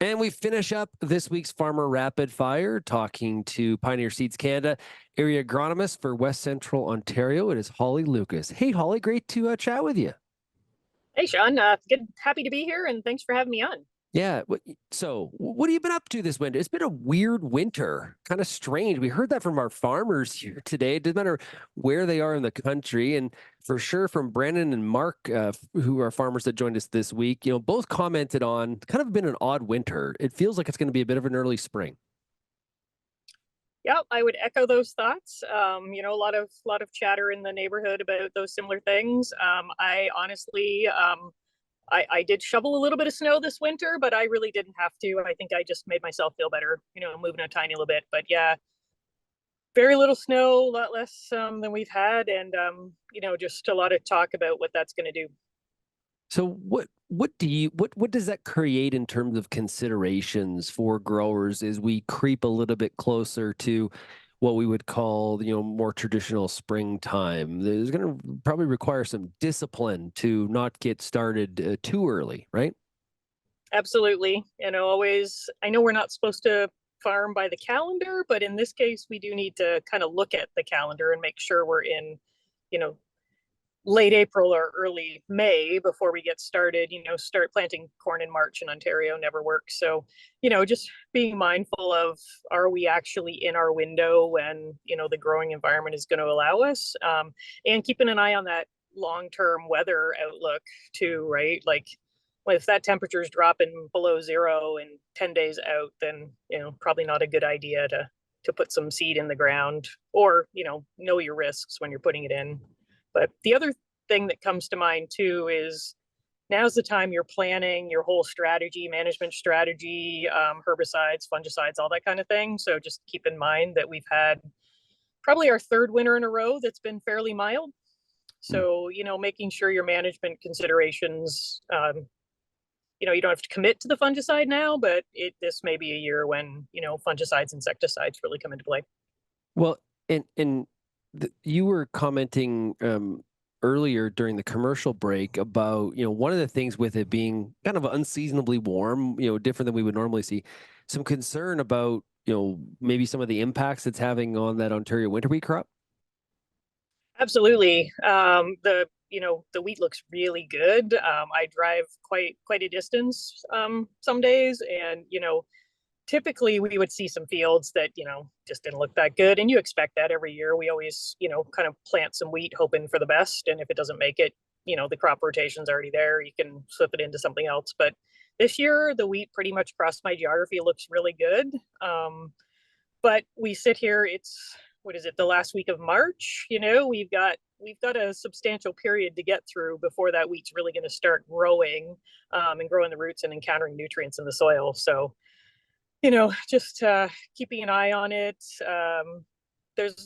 And we finish up this week's Farmer Rapid Fire talking to Pioneer Seeds Canada area agronomist for West Central Ontario. It is Holly Loucas. Hey, Holly, great to chat with you. Hey, Shaun. Good, happy to be here, and thanks for having me on. Yeah. So, what have you been up to this winter? It's been a weird winter, kind of strange. We heard that from our farmers here today. It doesn't matter where they are in the country, and for sure from Brandon and Mark, who are farmers that joined us this week. Both commented on kind of been an odd winter. It feels like it's going to be a bit of an early spring. Yeah, I would echo those thoughts. A lot of chatter in the neighborhood about those similar things. I honestly, I did shovel a little bit of snow this winter, but I really didn't have to. I think I just made myself feel better, moving a tiny little bit. But yeah, very little snow, a lot less than we've had, and just a lot of talk about what that's going to do. So what does that create in terms of considerations for growers as we creep a little bit closer to what we would call, more traditional springtime? There's going to probably require some discipline to not get started too early, right? Absolutely. Always, I know we're not supposed to farm by the calendar, but in this case, we do need to kind of look at the calendar and make sure we're in, you know, late April or early May before we get started. Start planting corn in March in Ontario never works. So, just being mindful of, are we actually in our window when, the growing environment is going to allow us, and keeping an eye on that long-term weather outlook too, right? Like, if that temperature is dropping below zero and 10 days out, then probably not a good idea to put some seed in the ground, or know your risks when you're putting it in. But the other thing that comes to mind too is, now's the time you're planning your whole strategy, management strategy, herbicides, fungicides, all that kind of thing. So just keep in mind that we've had probably our third winter in a row that's been fairly mild. So, making sure your management considerations, you don't have to commit to the fungicide now, but this may be a year when, fungicides, insecticides really come into play. Well, and you were commenting earlier during the commercial break about, one of the things with it being kind of unseasonably warm, different than we would normally see, some concern about, maybe some of the impacts it's having on that Ontario winter wheat crop. Absolutely. The wheat looks really good. I drive quite a distance some days, and typically we would see some fields that just didn't look that good, and you expect that every year. We always kind of plant some wheat hoping for the best, and if it doesn't make it, the crop rotation's already there, you can flip it into something else. But this year the wheat pretty much across my geography looks really good. But we sit here, it's, what is it, the last week of March. We've got a substantial period to get through before that wheat's really going to start growing, and growing the roots and encountering nutrients in the soil. So just keeping an eye on it. I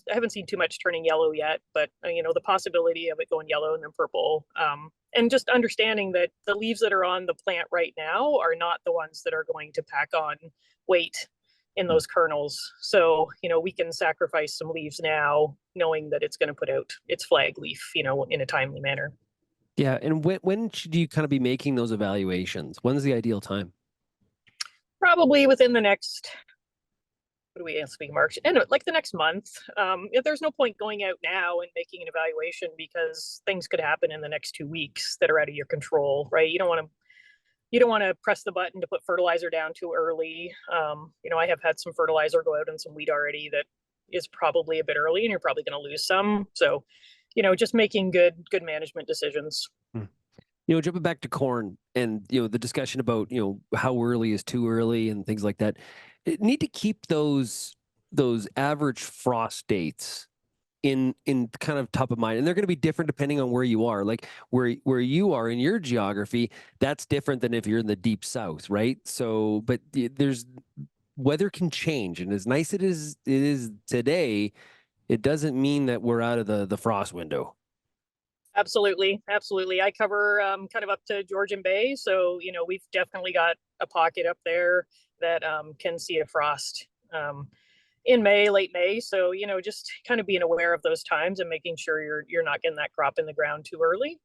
haven't seen too much turning yellow yet, but the possibility of it going yellow and then purple, and just understanding that the leaves that are on the plant right now are not the ones that are going to pack on weight in those kernels. So we can sacrifice some leaves now, knowing that it's going to put out its flag leaf, in a timely manner. Yeah, and when should you kind of be making those evaluations? When's the ideal time? Probably within the next, what do we speak March, and like the next month. There's no point going out now and making an evaluation, because things could happen in the next 2 weeks that are out of your control, right? You don't want to press the button to put fertilizer down too early. I have had some fertilizer go out on some wheat already that is probably a bit early, and you're probably going to lose some. So just making good management decisions. Hmm. Jumping back to corn and, the discussion about, how early is too early and things like that. Need to keep those average frost dates in kind of top of mind, and they're going to be different depending on where you are. Like where you are in your geography, that's different than if you're in the deep south, right? So, but there's weather can change, and as nice it is today, it doesn't mean that we're out of the frost window. Absolutely. I cover kind of up to Georgian Bay, so we've definitely got a pocket up there that can see a frost in May, late May. So just kind of being aware of those times and making sure you're not getting that crop in the ground too early,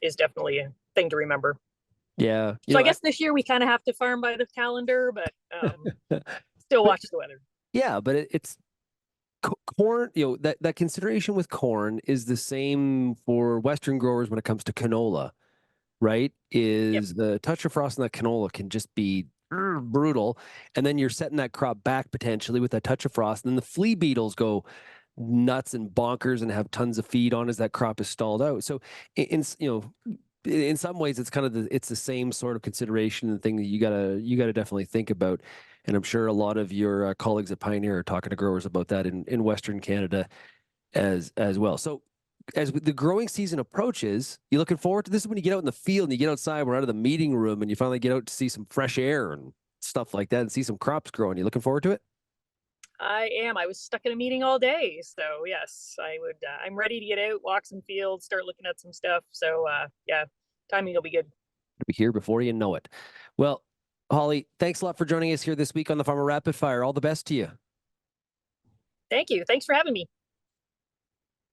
is definitely a thing to remember. Yeah. So I guess this year we kind of have to farm by the calendar, but still but watch the weather. yeah, but it's corn, that consideration with corn is the same for Western growers when it comes to canola, right? Yep. Is the touch of frost in that canola can just be brutal. And then you're setting that crop back potentially with that touch of frost. And then the flea beetles go nuts and bonkers and have tons of feed on as that crop is stalled out. So in some ways it's kind of it's the same sort of consideration and thing that you gotta definitely think about. And I'm sure a lot of your colleagues at Pioneer are talking to growers about that in Western Canada as well. So as the growing season approaches, you looking forward to this? Is when you get out in the field and you get outside, we're out of the meeting room, and you finally get out to see some fresh air and stuff like that, and see some crops growing. You looking forward to it? I am. I was stuck in a meeting all day, so yes, I would. I'm ready to get out, walk some fields, start looking at some stuff. So yeah, timing will be good. To be here before you know it. Well, Holly, thanks a lot for joining us here this week on the Farmer Rapid Fire. All the best to you. Thank you. Thanks for having me.